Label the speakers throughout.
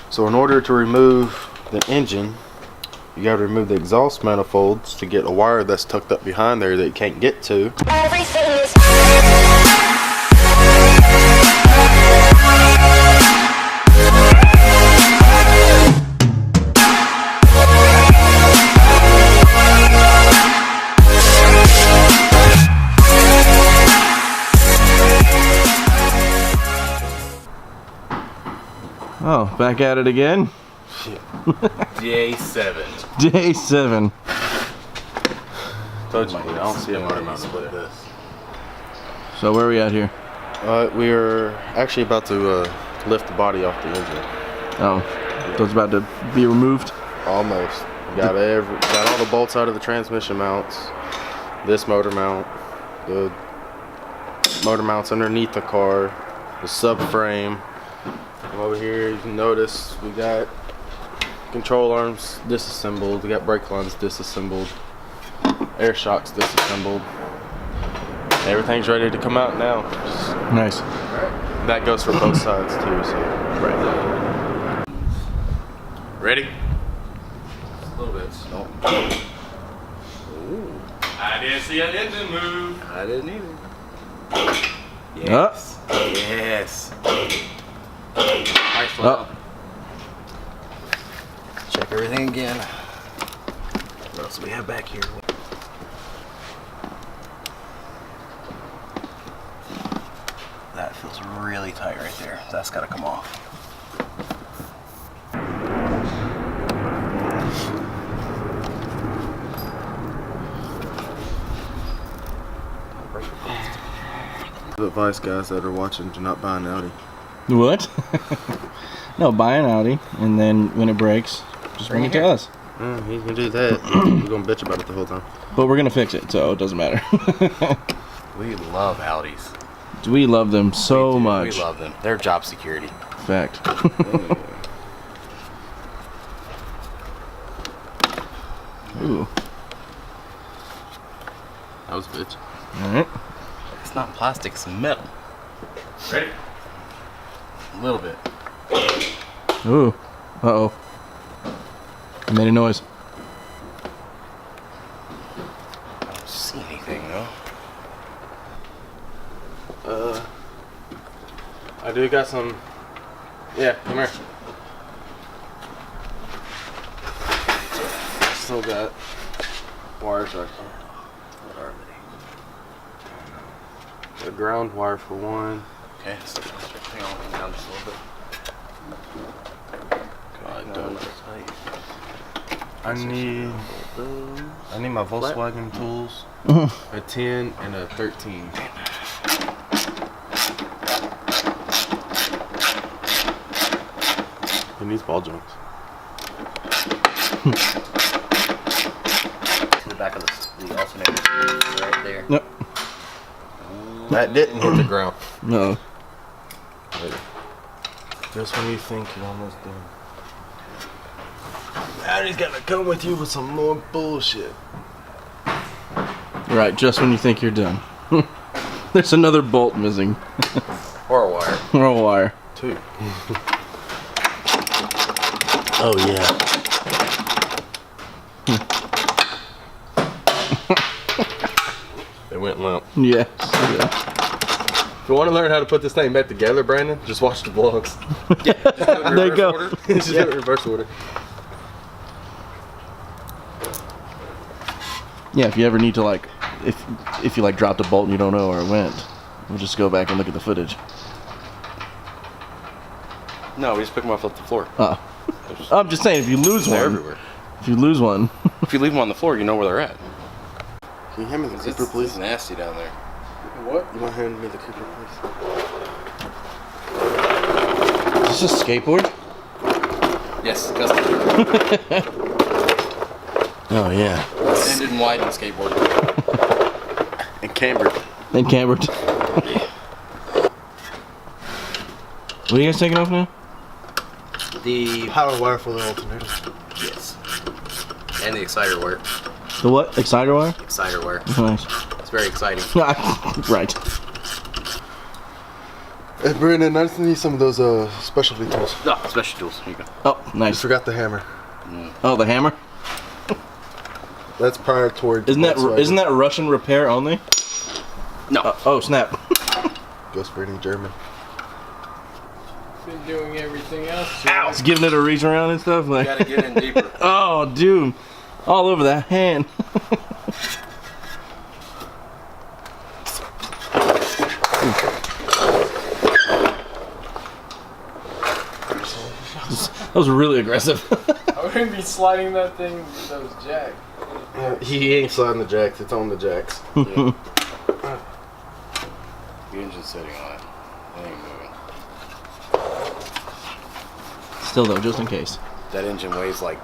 Speaker 1: So in order to remove the engine, you got to remove the exhaust manifolds to get a wire that's tucked up behind there that you can't get to.
Speaker 2: Everything is
Speaker 3: Oh, back at it again?
Speaker 4: Day 7.
Speaker 3: Day 7.
Speaker 1: Told you, I don't see a motor mount split this.
Speaker 3: So where are we at here?
Speaker 1: We are actually about to lift the body off the engine.
Speaker 3: Oh, so it's about to be removed?
Speaker 1: Almost. Got all the bolts out of the transmission mounts. This motor mount, the motor mounts underneath the car, the subframe. Over here, you can notice we got control arms disassembled. We got brake lines disassembled. Air shocks disassembled. Everything's ready to come out now.
Speaker 3: Nice.
Speaker 1: That goes for both sides too. So.
Speaker 4: Right. Ready? Just a little bit. No. Ooh. I didn't see an engine move. I didn't either. Yes. Yes. Nice.
Speaker 3: Up.
Speaker 4: Check everything again. What else do we have back here? That feels really tight right there. That's got to come off.
Speaker 1: Advice, guys that are watching, do not buy an Audi.
Speaker 3: What? No, buy an Audi, and then when it breaks, just bring it to us.
Speaker 1: You can do that. We're gonna bitch about it the whole time.
Speaker 3: But we're gonna fix it, so it doesn't matter.
Speaker 4: We love Audis.
Speaker 3: We love them so much.
Speaker 4: We love them. They're job security.
Speaker 3: Fact. Ooh.
Speaker 1: That was a bitch.
Speaker 3: Alright.
Speaker 4: It's not plastic, it's metal. Ready? A little bit.
Speaker 3: Ooh. Uh-oh. I made a noise.
Speaker 4: I don't see anything, though.
Speaker 1: I do got some. Yeah, come here. Still got wires right there.
Speaker 4: What are they?
Speaker 1: The ground wire for one.
Speaker 4: Okay, so hang on, down just a little bit.
Speaker 1: I need my Volkswagen tools. A 10 and a 13. And these ball joints.
Speaker 4: To the back of the alternator, right there.
Speaker 3: Nope.
Speaker 1: That didn't hit the ground.
Speaker 3: No.
Speaker 1: Just when you think you're almost done. Audie's gotta come with you with some more bullshit.
Speaker 3: Right, just when you think you're done. There's another bolt missing.
Speaker 4: Or a wire.
Speaker 3: Or a wire.
Speaker 1: 2. Oh yeah. They went limp.
Speaker 3: Yes.
Speaker 1: If you want to learn how to put this thing back together, Brandon, just watch the vlogs.
Speaker 4: Yeah, just do it in
Speaker 3: There you
Speaker 4: reverse
Speaker 3: go.
Speaker 4: order.
Speaker 1: Just do it in reverse order.
Speaker 3: Yeah, if you ever need to, like, if you like dropped a bolt and you don't know where it went, we'll just go back and look at the footage.
Speaker 4: No, we just pick them off the floor.
Speaker 3: Oh. I'm just saying, if you lose
Speaker 4: They're
Speaker 3: one.
Speaker 4: everywhere.
Speaker 3: If you lose one.
Speaker 4: If you leave them on the floor, you know where they're at.
Speaker 1: Can you hand me the Cooper,
Speaker 4: It's
Speaker 1: please?
Speaker 4: nasty down there.
Speaker 1: What? You want to hand me the Cooper, please?
Speaker 3: Is this a skateboard?
Speaker 4: Yes, custom.
Speaker 3: Oh, yeah.
Speaker 4: Extended and widened skateboard.
Speaker 1: And cambered.
Speaker 3: And cambered. What are you guys taking off now?
Speaker 4: The
Speaker 1: Power wire for the alternator.
Speaker 4: yes, and the exciter wire.
Speaker 3: The what? Exciter wire?
Speaker 4: Exciter wire.
Speaker 3: Nice.
Speaker 4: It's very exciting.
Speaker 3: Right.
Speaker 1: Hey, Brandon, I just need some of those specialty tools.
Speaker 4: Oh, special tools. Here you go.
Speaker 3: Oh,
Speaker 1: I
Speaker 3: nice.
Speaker 1: forgot the hammer.
Speaker 3: Oh, the hammer.
Speaker 1: That's prior toward.
Speaker 3: Isn't that Russian repair only?
Speaker 4: No.
Speaker 3: Oh, snap.
Speaker 1: Goes for any German.
Speaker 2: Been doing everything else.
Speaker 4: Ow!
Speaker 3: It's giving it a reach around and stuff. Like.
Speaker 4: Gotta get in deeper.
Speaker 3: Oh, dude, all over that hand. That was really aggressive.
Speaker 2: I wouldn't be sliding that thing with those jacks.
Speaker 1: He ain't sliding the jacks. It's on the jacks.
Speaker 4: The engine's sitting on it. It ain't moving.
Speaker 3: Still though, just in case.
Speaker 4: That engine weighs like,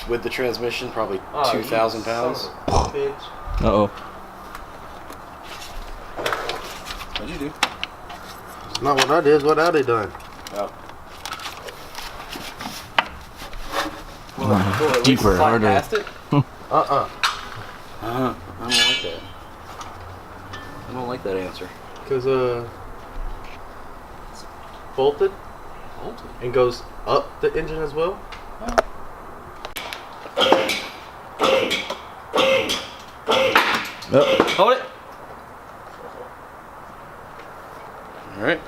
Speaker 4: with the transmission, probably
Speaker 2: Oh,
Speaker 4: 2,000 pounds.
Speaker 3: Uh-oh.
Speaker 4: What'd you do?
Speaker 1: It's not what I did. It's what Audi done.
Speaker 4: Oh.
Speaker 3: Deeper, harder.
Speaker 4: Past it?
Speaker 1: Uh-uh.
Speaker 4: I don't like that. I don't like that answer.
Speaker 1: Because, it's bolted and goes up the engine as well.
Speaker 3: Oh.
Speaker 4: Hold it! Alright.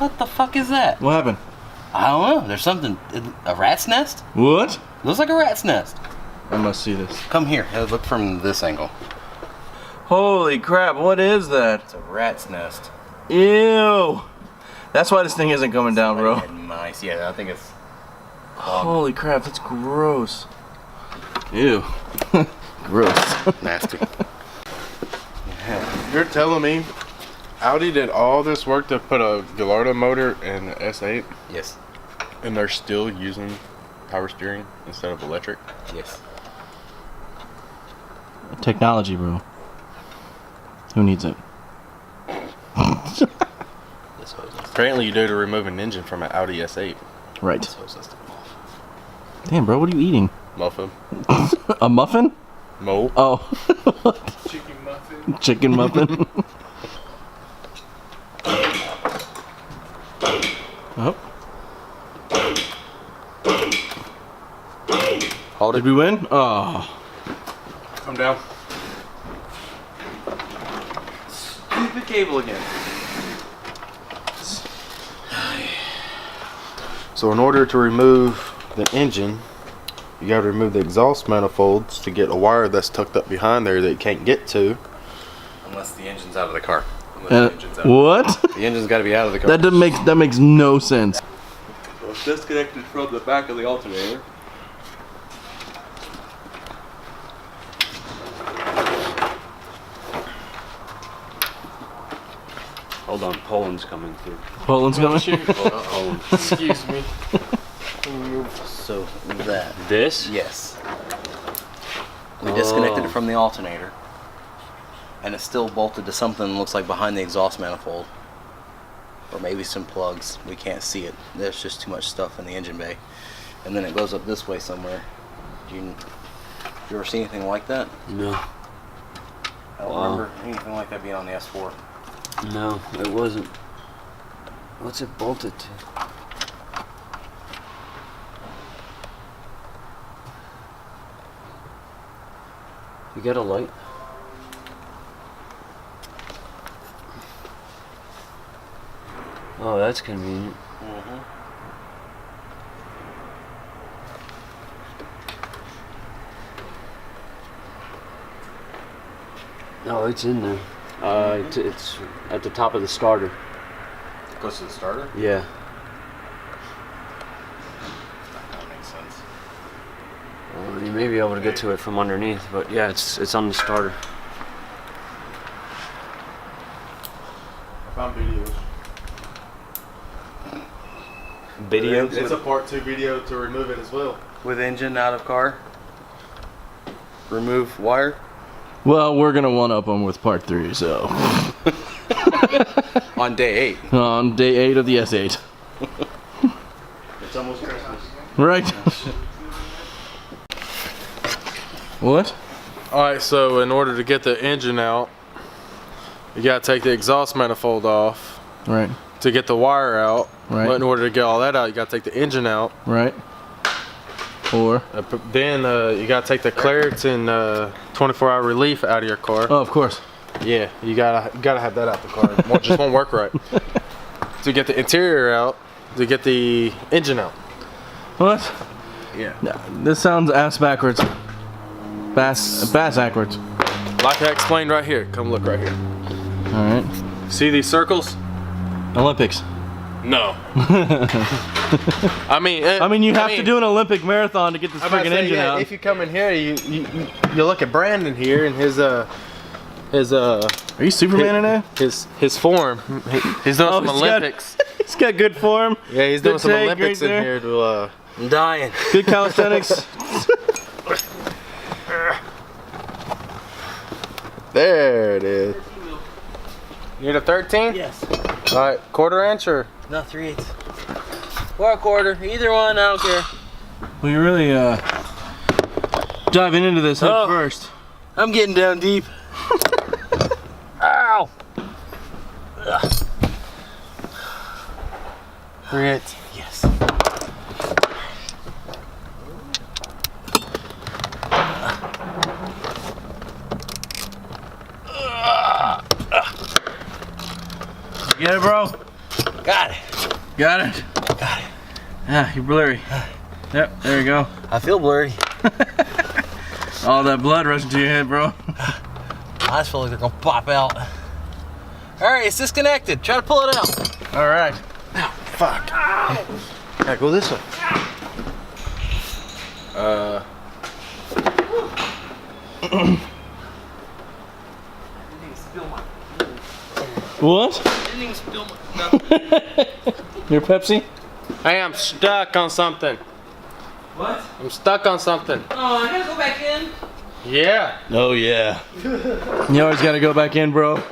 Speaker 4: What the fuck is that?
Speaker 3: What happened?
Speaker 4: I don't know. There's something. A rat's nest?
Speaker 3: What?
Speaker 4: Looks like a rat's nest.
Speaker 3: I must see this.
Speaker 4: Come here. Look from this angle.
Speaker 3: Holy crap, what is that?
Speaker 4: It's a rat's nest.
Speaker 3: Ew. That's why this thing isn't coming down, bro.
Speaker 4: Somebody had mice. Yeah, I think it's.
Speaker 3: Holy crap, that's gross. Ew. Gross.
Speaker 4: Nasty.
Speaker 1: You're telling me Audi did all this work to put a Gallardo motor in the S8
Speaker 4: Yes.
Speaker 1: and they're still using power steering instead of electric?
Speaker 4: Yes.
Speaker 3: Technology, bro. Who needs it?
Speaker 4: This hose is.
Speaker 1: Apparently you do to remove an engine from an Audi S8.
Speaker 3: Right.
Speaker 4: This hose is off.
Speaker 3: Damn, bro, what are you eating?
Speaker 1: Muffin.
Speaker 3: A muffin?
Speaker 1: Mo.
Speaker 3: Oh.
Speaker 2: Chicken muffin.
Speaker 3: Chicken muffin. Oh.
Speaker 4: Hold
Speaker 3: Did we win? Oh.
Speaker 1: Come down.
Speaker 4: Stupid cable again.
Speaker 1: So in order to remove the engine, you got to remove the exhaust manifolds to get a wire that's tucked up behind there that you can't get to.
Speaker 4: Unless the engine's out of the car. Unless the engine's out.
Speaker 3: What?
Speaker 4: The engine's got to be out of the car.
Speaker 3: That makes no sense.
Speaker 4: Well, it's disconnected from the back of the alternator.
Speaker 5: Hold on, Poland's coming through.
Speaker 3: Poland's coming.
Speaker 2: Excuse me. Can you move?
Speaker 4: So that.
Speaker 5: This?
Speaker 4: Yes. We disconnected
Speaker 5: Oh.
Speaker 4: it from the alternator. And it's still bolted to something that looks like behind the exhaust manifold. Or maybe some plugs. We can't see it. There's just too much stuff in the engine bay. And then it goes up this way somewhere. Do you ever see anything like that?
Speaker 5: No.
Speaker 4: I don't
Speaker 5: Wow.
Speaker 4: remember anything like that being on the S4.
Speaker 5: No, it wasn't. What's it bolted to? You got a light? Oh, that's convenient. Oh, it's in there. It's at the top of the starter.
Speaker 4: Goes to the starter?
Speaker 5: Yeah.
Speaker 4: That makes sense.
Speaker 5: Well, you may be able to get to it from underneath, but yeah, it's on the starter.
Speaker 1: I found videos.
Speaker 5: Video?
Speaker 1: It's a part 2 video to remove it as well.
Speaker 4: With engine out of car. Remove wire.
Speaker 3: Well, we're gonna one up them with part 3, so
Speaker 4: On day 8.
Speaker 3: on day 8 of the S8.
Speaker 4: It's almost Christmas.
Speaker 3: Right. What?
Speaker 1: Alright, so in order to get the engine out, you gotta take the exhaust manifold off,
Speaker 3: Right.
Speaker 1: to get the wire out.
Speaker 3: Right.
Speaker 1: But in order to get all that out, you got to take the engine out.
Speaker 3: Right. Or?
Speaker 1: Then you got to take the Claritin 24-hour relief out of your car.
Speaker 3: Oh, of course.
Speaker 1: Yeah, you gotta have that out the car. It just won't work right. To get the interior out, to get the engine out.
Speaker 3: What?
Speaker 1: Yeah.
Speaker 3: No, this sounds ass backwards. Bass backwards.
Speaker 1: Like I explained right here. Come look right here.
Speaker 3: All right.
Speaker 1: See these circles?
Speaker 3: Olympics.
Speaker 1: No. I mean,
Speaker 3: you have to do an Olympic marathon to get this freaking engine out.
Speaker 1: If you come in here, you look at Brandon here and his
Speaker 3: Are you Superman in there?
Speaker 1: his form. He's doing some Olympics.
Speaker 3: He's got good form.
Speaker 1: Yeah, he's
Speaker 3: Good
Speaker 1: doing some
Speaker 3: take
Speaker 1: Olympics
Speaker 3: right
Speaker 1: in
Speaker 3: there.
Speaker 1: here to.
Speaker 4: I'm dying.
Speaker 3: Good calisthenics.
Speaker 1: There it is. You need a 13?
Speaker 4: Yes.
Speaker 1: All right, 1/4 inch or?
Speaker 4: No, 3/8. Or a 1/4. Either one, I don't care.
Speaker 3: We really diving into this head
Speaker 4: Oh.
Speaker 3: first.
Speaker 4: I'm getting down deep. Ow!
Speaker 1: 3/8.
Speaker 4: Yes.
Speaker 3: You get it, bro?
Speaker 4: Got it.
Speaker 3: Got it?
Speaker 4: Got it.
Speaker 3: Yeah, you're blurry. Yep, there you go.
Speaker 4: I feel blurry.
Speaker 3: All that blood rushing to your head, bro.
Speaker 4: I just feel like they're gonna pop out. Alright, it's disconnected. Try to pull it out.
Speaker 3: All right.
Speaker 1: Fuck. Yeah, go this way.
Speaker 3: What?
Speaker 4: Didn't even spill my. No.
Speaker 3: Your Pepsi?
Speaker 1: Hey, I'm stuck on something.
Speaker 4: What?
Speaker 1: I'm stuck on something.
Speaker 4: Oh, I gotta go back in.
Speaker 1: Yeah.
Speaker 3: Oh, yeah. You always got to go back in, bro.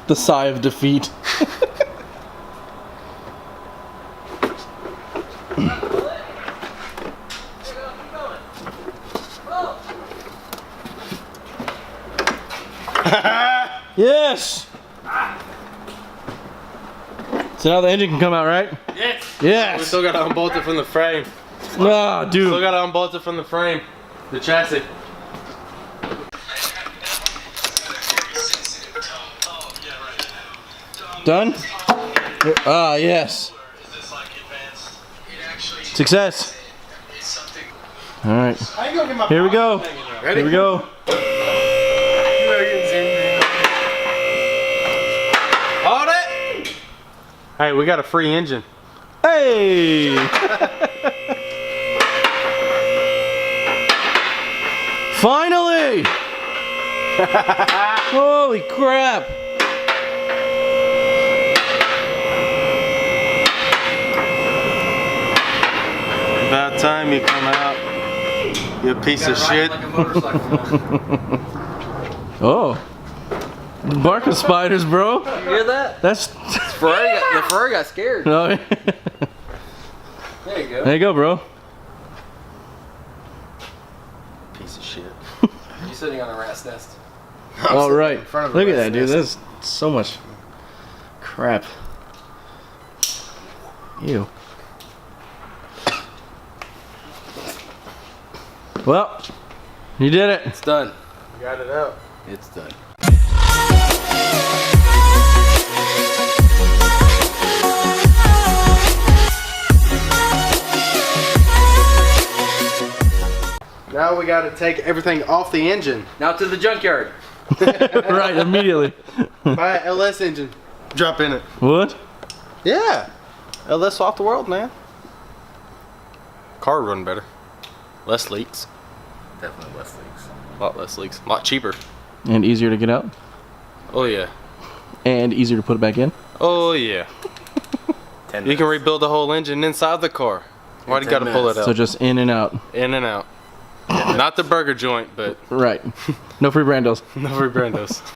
Speaker 3: The sigh of defeat. Yes! So now the engine can come out, right?
Speaker 1: Yes. We
Speaker 3: Yes!
Speaker 1: still gotta unbolt it from the frame.
Speaker 3: Ah,
Speaker 1: Still
Speaker 3: dude.
Speaker 1: gotta unbolt it from the frame. The chassis.
Speaker 3: Done? Ah, yes. Success. Alright. Here we go.
Speaker 1: Ready?
Speaker 3: Here we go.
Speaker 1: Hold it! Hey, we got a free engine.
Speaker 3: Hey! Finally! Holy crap!
Speaker 1: About time you come out, you piece of shit.
Speaker 4: Like a motorcycle.
Speaker 3: Oh. Barking spiders, bro.
Speaker 4: You hear that?
Speaker 3: That's.
Speaker 4: The Ferrari got scared.
Speaker 3: No.
Speaker 4: There you go.
Speaker 3: There you go, bro.
Speaker 1: Piece of shit.
Speaker 2: You sitting on a rat's nest.
Speaker 3: All right.
Speaker 1: in front of the
Speaker 3: Look at
Speaker 1: rat's
Speaker 3: that, dude.
Speaker 1: nest.
Speaker 3: That's so much crap. Ew. Well, you did it.
Speaker 4: It's done.
Speaker 1: Got it out.
Speaker 4: It's done.
Speaker 1: Now we gotta take everything off the engine.
Speaker 4: Now to the junkyard.
Speaker 3: Right, immediately.
Speaker 1: Buy an LS engine. Drop in it.
Speaker 3: What?
Speaker 1: Yeah. LS off the world, man. Car run better. Less leaks.
Speaker 4: Definitely less leaks.
Speaker 1: A lot less leaks. A lot cheaper.
Speaker 3: And easier to get out.
Speaker 1: Oh yeah.
Speaker 3: And easier to put it back in.
Speaker 1: Oh yeah.
Speaker 4: 10
Speaker 1: You can
Speaker 4: minutes.
Speaker 1: rebuild the whole engine inside the car. Why do you gotta pull it out?
Speaker 3: So just in and out.
Speaker 1: In and out. Not the burger joint, but
Speaker 3: Right. No free Brandos.
Speaker 1: no free Brandos.